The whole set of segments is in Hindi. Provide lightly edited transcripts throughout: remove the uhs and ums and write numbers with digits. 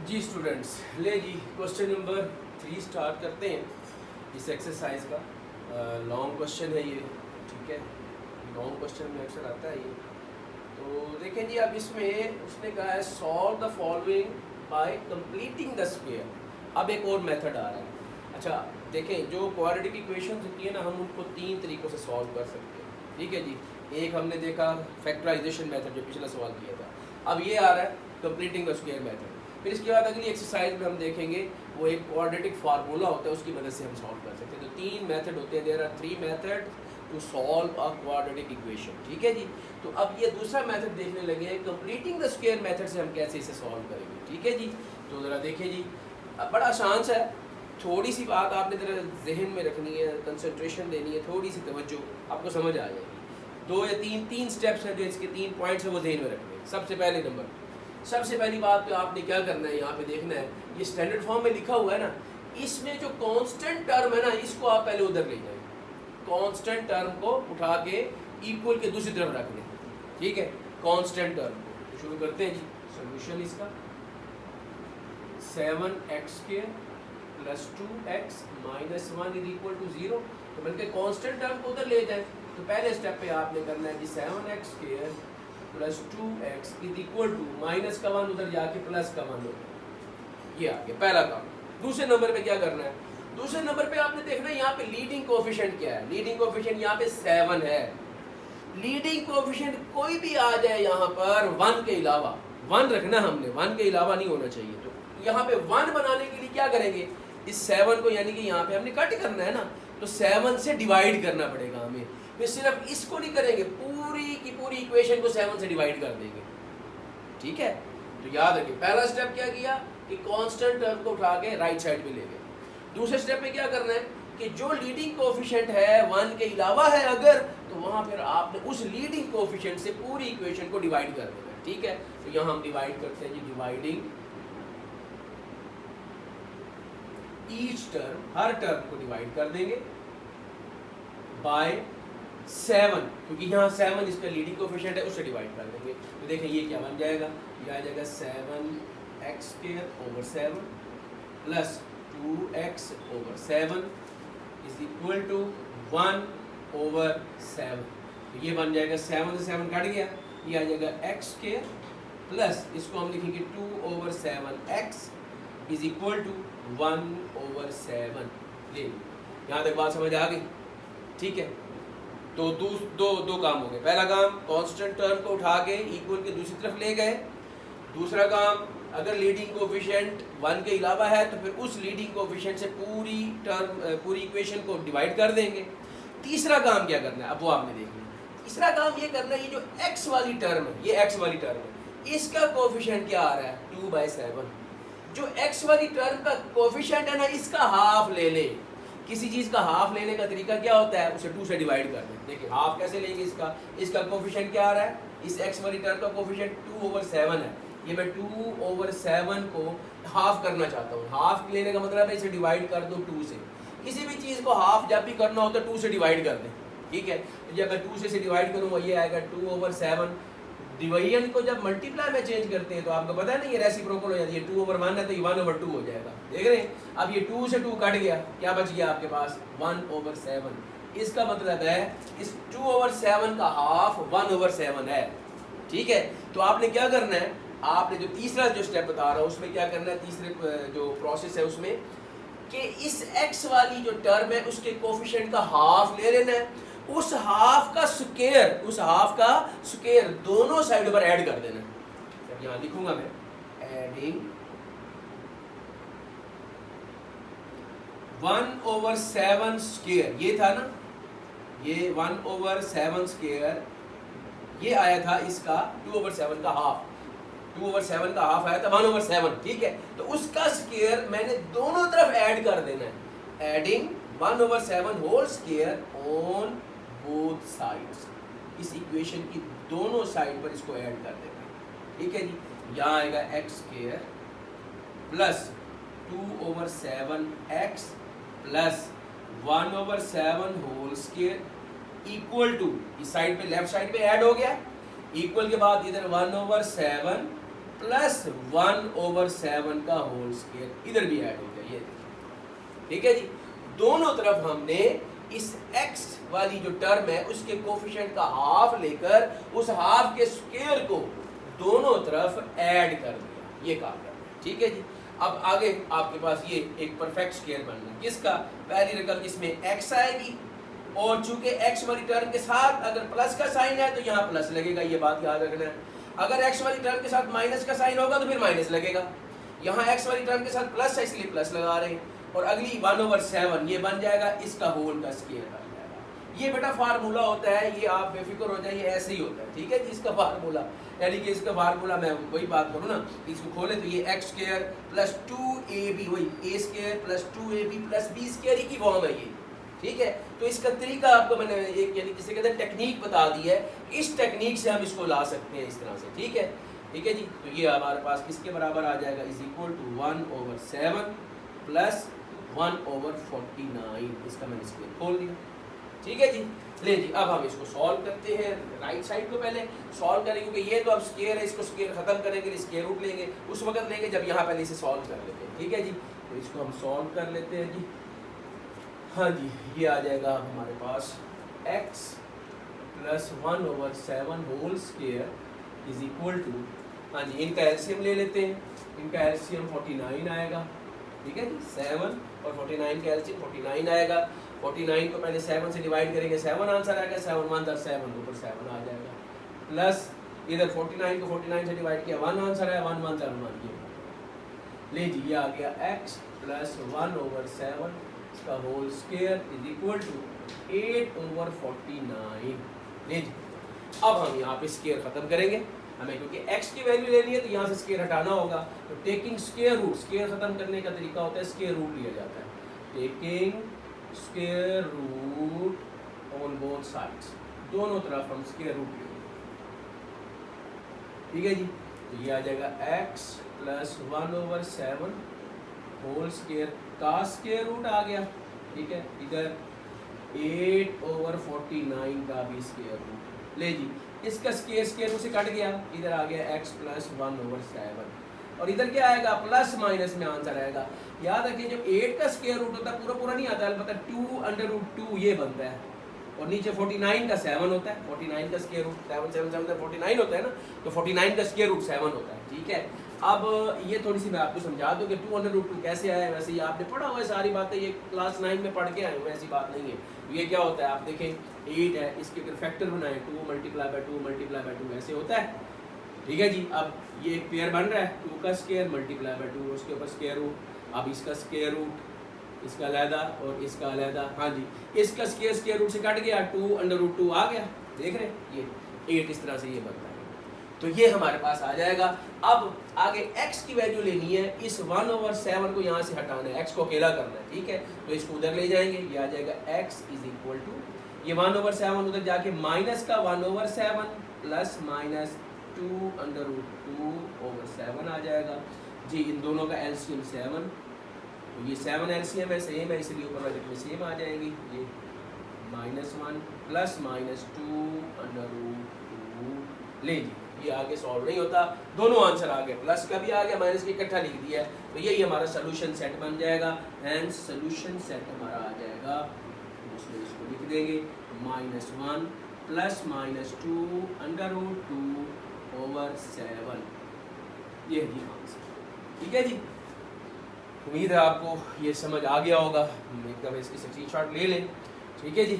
जी स्टूडेंट्स, ले जी क्वेश्चन नंबर 3 स्टार्ट करते हैं इस एक्सरसाइज का। लॉन्ग क्वेश्चन है ये, ठीक है। लॉन्ग क्वेश्चन में अक्सर आता है ये। तो देखें जी, अब इसमें उसने कहा है solve the following bye completing the square. अब एक और मेथड आ रहा है। अच्छा देखें, जो क्वाड्रेटिक इक्वेशन होती है ना, हम उनको 3 तरीक़ों से सॉल्व कर सकते हैं, ठीक है जी। एक हमने देखा फैक्टराइजेशन मेथड, जो पिछला सवाल किया था। अब ये आ रहा है कंप्लीटिंग द स्क्वायर मेथड। फिर इसके बाद अगली एक्सरसाइज में हम देखेंगे वो एक क्वाड्रेटिक फार्मूला होता है, उसकी मदद से हम सॉल्व कर सकते हैं। तो 3 मेथड होते हैं, there are 3 method to solve a quadratic equation, ठीक है जी। तो अब ये दूसरा मेथड देखने लगे हैं, कंप्लीटिंग द स्क्वायर मेथड से हम कैसे इसे सॉल्व करेंगे, ठीक है जी। तो ज़रा देखिए जी, बड़ा आसान सा है। थोड़ी सी बात आपने ज़रा जहन में रखनी है, कंसंट्रेशन देनी है, थोड़ी सी तवज्जो, आपको समझ आ जाएगी। 2 या 3 स्टेप्स हैं जो इसके 3 पॉइंट्स हैं, वो जहन में रखने हैं। सबसे पहली बात तो आपने क्या करना है, यहाँ पे देखना है ये स्टैंडर्ड फॉर्म में लिखा हुआ है ना, इसमें जो कांस्टेंट टर्म है ना, इसको आप पहले उधर ले जाएं। कांस्टेंट टर्म को उठा के इक्वल के दूसरी तरफ रख लें, ठीक है। कांस्टेंट टर्म को शुरू करते हैं जी। सोल्यूशन इसका 7x² + 2x - 1 = 0। तो बल्कि कांस्टेंट टर्म को उधर ले जाएं। तो पहले स्टेप पे आपने करना है जी 7x² + 2x = माइनस का 1 उधर जाके प्लस का 1 होगा। ये आ गया पहला काम। दूसरे नंबर पे क्या करना है? दूसरे नंबर पे आपने देखना है यहाँ पे लीडिंग कोएफिशिएंट क्या है। लीडिंग कोएफिशिएंट यहाँ पे 7 है। लीडिंग कोएफिशिएंट कोई भी आ जाए यहाँ पर 1 के अलावा, 1 रखना हमने, 1 के अलावा नहीं होना चाहिए। तो यहाँ पे 1 बनाने के लिए क्या करेंगे, इस 7 को यानी कि यहाँ पे हमने कट करना है ना, तो 7 से डिवाइड करना पड़ेगा हमें। फिर सिर्फ इसको नहीं करेंगे, पूरी की पूरी इक्वेशन को 7 से डिवाइड कर देंगे, ठीक है। तो याद रखिए, पहला स्टेप क्या किया कि कांस्टेंट टर्म को उठा के राइट साइड पे ले गए। दूसरे स्टेप में क्या करना है कि जो लीडिंग कोएफिशिएंट है 1 के अलावा है अगर, तो वहां फिर आपने उस लीडिंग कोएफिशिएंट से पूरी इक्वेशन को डिवाइड कर देना, ठीक है। तो यहाँ हम डिवाइड करते हैं जी, डिवाइडिंग ईच टर्म, हर टर्म को डिवाइड कर देंगे बाय 7, क्योंकि यहाँ 7 इसका लीडिंग कोएफिशिएंट है, उससे डिवाइड कर देंगे। तो देखें ये क्या बन जाएगा, ये आ जाएगा 7x² / 7 + 2x / 7 = 1/7। तो ये बन जाएगा 7 से 7 कट गया, ये आ जाएगा x² प्लस इसको हम लिखेंगे 2/7x = 1/7। ले, यहाँ तक बात समझ आ गई, ठीक है। तो दो काम हो गए। पहला काम कांस्टेंट टर्म को उठा के इक्वल के दूसरी तरफ ले गए। दूसरा काम, अगर लीडिंग कोएफिशिएंट 1 के अलावा है तो फिर उस लीडिंग कोएफिशिएंट से पूरी इक्वेशन को डिवाइड कर देंगे। तीसरा काम क्या करना है, अब वो आपने देख लिया। तीसरा काम ये करना है, ये जो x वाली टर्म है, ये x वाली टर्म है, इसका कोएफिशिएंट क्या आ रहा है 2/7। जो x वाली टर्म का कोएफिशिएंट है ना, इसका हाफ ले ले। किसी चीज़ का हाफ लेने का तरीका क्या होता है, उसे 2 से डिवाइड कर दें। देखिए हाफ कैसे लेंगे, इसका कोएफिशिएंट क्या आ रहा है, इस x वाली टर्म का कोएफिशिएंट 2/7 है। ये मैं 2/7 को हाफ करना चाहता हूँ। हाफ लेने का मतलब है इसे डिवाइड कर दो 2 से। किसी भी चीज़ को हाफ जब भी करना हो तो 2 से डिवाइड कर दें, ठीक है। तो जब मैं 2 से डिवाइड करूँगा ये आएगा 2/7। डिवीजन को जब मल्टीप्लाई में चेंज करते हैं तो आपको पता है ना, ये रेसिप्रोकल हो जाती है। 2/1 है तो ये 1/2 हो जाएगा, देख रहे हैं। अब ये 2 से 2 कट गया, क्या बच गया आपके पास 1/7। इसका मतलब है इस 2/7 का हाफ 1/7 है, ठीक है। तो आपने क्या करना है, आपने जो तीसरा जो स्टेप बता रहा हूँ उसमें क्या करना है, तीसरे जो प्रोसेस है उसमें कि इस x वाली जो टर्म है उसके कोएफिशिएंट का हाफ ले लेना है, उस हाफ का स्क्वायर दोनों साइड पर ऐड कर देना है। अब यहाँ लिखूंगा मैं, एडिंग 1/7 ये था ना, ये 1/7 ये आया था इसका 2/7 का हाफ। 2/7 का हाफ आया था 1/7, ठीक है। तो उसका स्क्वायर मैंने दोनों तरफ ऐड कर देना है। Adding 1/7 whole square on both sides. इस इक्वेशन की दोनों साइड पर इसको ऐड कर देना है, ठीक है जी। यहाँ आएगा x² plus 2/7x plus 1/7 whole square equal to, इस साइड पे लेफ्ट साइड पे ऐड हो गया, इक्वल के बाद इधर 1/7 प्लस 1/7 का होल स्क्वायर इधर भी ऐड हो गया, ये ठीक है जी। दोनों तरफ हमने इस x वाली जो टर्म है उसके कोफिशिएंट का हाफ लेकर उस हाफ के स्क्वायर को दोनों तरफ ऐड कर दिया, ये काम करना है, ठीक है जी। अब आगे आपके पास ये एक परफेक्ट स्क्वायर बनना है, किसका? पहली रकम जिसमें x आएगी और चूंकि x वाली टर्म के साथ अगर प्लस का साइन है तो यहाँ प्लस लगेगा, ये बात याद रखना है। अगर x वाली टर्म के साथ माइनस का साइन होगा तो फिर माइनस लगेगा। यहाँ x वाली टर्म के साथ प्लस है इसलिए प्लस लगा रहे हैं। और अगली 1/7 ये बन जाएगा इसका होल का स्क्वायर बन जाएगा। ये बेटा फार्मूला होता है, ये आप बेफिक्र हो जाइए, ऐसे ही होता है, ठीक है जी। इसका फार्मूला यानी कि इसका फार्मूला मैं वही बात करूँ ना, इसको खोले तो ये x स्क्वायर प्लस 2ab वही a square plus 2ab plus b square की फॉर्म है ये, ठीक है। तो इसका तरीका आपको मैंने एक यानी किसी कहते हैं टेक्निक बता दी है, इस टेक्निक से हम इसको ला सकते हैं इस तरह से, ठीक है, ठीक है जी। तो ये हमारे पास किसके बराबर आ जाएगा, इज इक्वल टू 1/7 प्लस 1/49, इसका मैंने स्क्वायर खोल दिया, ठीक है जी। ले जी अब हम इसको सॉल्व करते हैं। राइट साइड को पहले सॉल्व करेंगे क्योंकि ये तो अब स्क्वायर है, इसको स्क्वायर खत्म करेंगे, स्क्वायर रूट लेंगे, उस वक्त लेंगे जब यहाँ पहले इसे सॉल्व कर लेते हैं, ठीक है जी। तो इसको हम सॉल्व कर लेते हैं जी। हाँ जी, ये आ जाएगा अब हमारे पास x plus 1/7 whole square is equal to, हाँ जी इनका एलसीएम ले लेते हैं, इनका एलसीएम 49 आएगा, ठीक है जी। 7 और 49 का एलसीएम 49 आएगा। 49 को पहले 7 से डिवाइड करेंगे, 7 आंसर आएगा, 7 1 10 7 ऊपर 7 आ जाएगा, प्लस इधर 49 को 49 से डिवाइड किया 1 आंसर है, 1 1 7 1 ये ले जी। ये आ गया x प्लस 1/7 इसका whole square is equal to 8/49 ले जी। अब हम यहाँ पे स्क्वायर खत्म करेंगे हमें, क्योंकि x की वैल्यू लेनी है तो यहाँ से स्क्वायर हटाना होगा। तो टेकिंग स्क्वायर रूट, स्क्वायर खत्म करने का तरीका होता है स्क्वायर रूट लिया जाता है, taking square root on both sides, दोनों तरफ हम स्क्वायर रूट लेंगे, ठीक है जी। तो ये आ जाएगा x प्लस 1/7 होल स्क्वायर का स्क्वायर रूट आ गया, ठीक है। इधर 8/49 का भी स्क्वायर रूट ले जी। इसका स्क्वायर रूट से कट गया, इधर आ गया x प्लस 1/7 और इधर क्या आएगा, प्लस माइनस में आंसर आएगा। याद रखिए जो 8 का स्क्वायर रूट होता है पूरा पूरा नहीं आता है, अलबत्ता 2/√2 ये बनता है और नीचे 49 का 7 होता है। 49 का स्क्वायर रूट 7 7 7 49 होता है ना, तो 49 का स्क्वायर रूट 7 होता है, ठीक है। अब ये थोड़ी सी मैं आपको समझा दूं कि 2/√2 कैसे आया है। वैसे ये आपने पढ़ा हुआ है सारी बातें, ये क्लास 9 में पढ़ के आए हो, ऐसी बात नहीं है। ये क्या होता है आप देखें 8 है, इसके अगर फैक्टर बनाएं 2 × 2 × 2 ऐसे होता है, ठीक है जी। अब ये एक पेयर बन रहा है 2 का स्क्वायर × 2 उसके ऊपर स्क्वायर रूट, अब इसका स्क्वायर रूट इसका अलहदा और इसका अलहदा, हाँ जी इसका स्क्वायर रूट से कट गया 2/√2 आ गया, देख रहे हैं ये 8 इस तरह से ये बनता है। तो ये हमारे पास आ जाएगा। अब आगे x की वैल्यू लेनी है, इस 1/7 को यहाँ से हटाना है, x को अकेला करना है, ठीक है। तो इसको उधर ले जाएंगे, ये आ जाएगा x इज इक्वल टू ये 1/7 उधर जाके माइनस का 1/7 प्लस माइनस 2/√2/7 आ जाएगा जी। इन दोनों का एलसीएम 7, तो ये 7 एलसीएम है, सेम है इसलिए ऊपर ब्रैकेट में सेम आ जाएंगी। ये -1 प्लस माइनस 2/√2 ले जी। ये आगे सॉल्व नहीं होता, दोनों आंसर आ गए, प्लस का भी आ गया माइनस का इकट्ठा लिख दिया है, तो यही हमारा सोल्यूशन सेट बन जाएगा। हैंस सोल्यूशन सेट हमारा आ जाएगा, उसमें इसको लिख देंगे -1 प्लस माइनस 2/√2/7 ये जी आंसर, ठीक है जी। उम्मीद है आपको ये समझ आ गया होगा, एकदम इसकी स्क्रीनशॉट ले लें, ठीक है जी।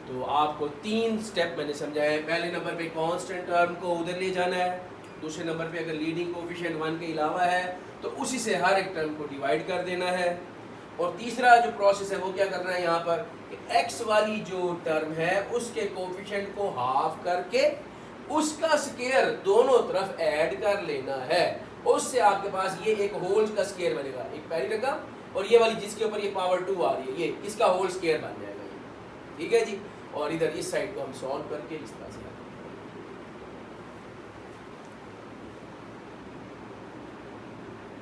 तो आपको 3 स्टेप मैंने समझाया है। पहले नंबर पे कांस्टेंट टर्म को उधर ले जाना है, दूसरे नंबर पे अगर लीडिंग कोएफिशिएंट 1 के अलावा है तो उसी से हर एक टर्म को डिवाइड कर देना है, और तीसरा जो प्रोसेस है वो क्या करना है यहाँ पर कि x वाली जो टर्म है उसके कोएफिशिएंट को हाफ करके उसका स्क्वायर दोनों तरफ ऐड कर लेना है, उससे आपके पास ये एक होल का स्क्वायर बनेगा, एक पहली रकम और ये वाली जिसके ऊपर ये पावर 2 आ रही है, ये इसका होल स्क्वायर बन जाएगा, ठीक है जी। और इधर इस साइड को हम सॉल्व करके इस तरह से